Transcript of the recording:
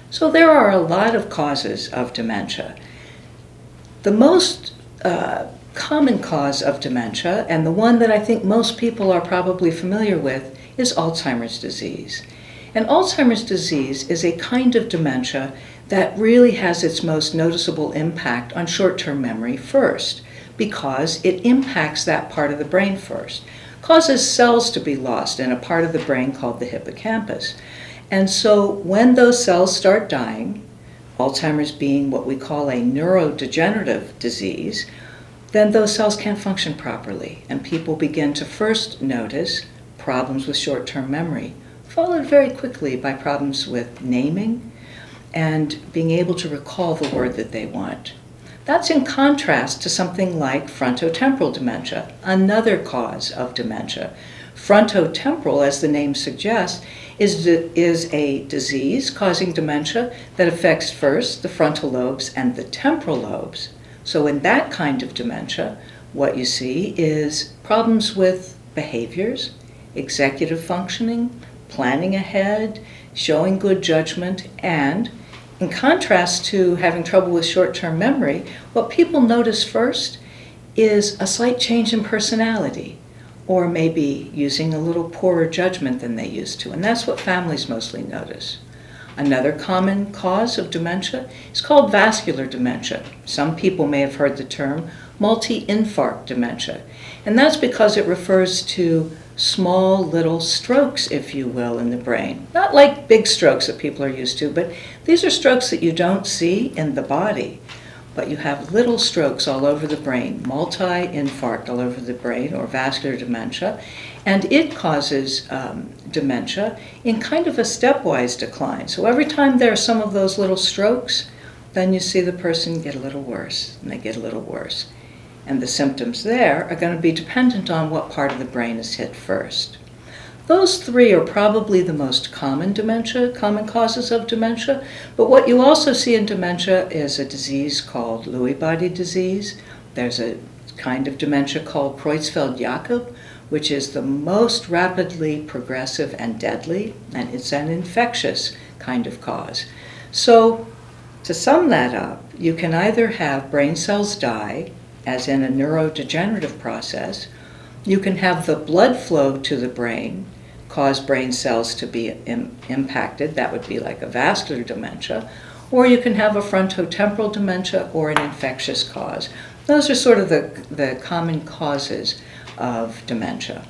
So there are a lot of causes of dementia. The most common cause of dementia, and the one that I think most people are probably familiar with, is Alzheimer's disease. And Alzheimer's disease is a kind of dementia that really has its most noticeable impact on short-term memory first, because it impacts that part of the brain first, causes cells to be lost in a part of the brain called the hippocampus. And so when those cells start dying, Alzheimer's being what we call a neurodegenerative disease, then those cells can't function properly, and people begin to first notice problems with short-term memory, followed very quickly by problems with naming and being able to recall the word that they want. That's in contrast to something like frontotemporal dementia, another cause of dementia. Frontotemporal, as the name suggests, is a disease causing dementia that affects first the frontal lobes and the temporal lobes. So in that kind of dementia, what you see is problems with behaviors, executive functioning, planning ahead, showing good judgment, and in contrast to having trouble with short-term memory, what people notice first is a slight change in personality, or maybe using a little poorer judgment than they used to, and that's what families mostly notice. Another common cause of dementia is called vascular dementia. Some people may have heard the term multi-infarct dementia, and that's because it refers to small little strokes, if you will, in the brain. Not like big strokes that people are used to, but these are strokes that you don't see in the body, but you have little strokes all over the brain, multi-infarct all over the brain, or vascular dementia, and it causes dementia in kind of a stepwise decline. So every time there are some of those little strokes, then you see the person get a little worse, and they get a little worse. And the symptoms there are going to be dependent on what part of the brain is hit first. Those three are probably the most common causes of dementia, but what you also see in dementia is a disease called Lewy body disease. There's a kind of dementia called Creutzfeldt-Jakob, which is the most rapidly progressive and deadly, and it's an infectious kind of cause. So to sum that up, you can either have brain cells die, as in a neurodegenerative process. You can have the blood flow to the brain cause brain cells to be impacted. That would be like a vascular dementia. Or you can have a frontotemporal dementia or an infectious cause. Those are sort of the common causes of dementia.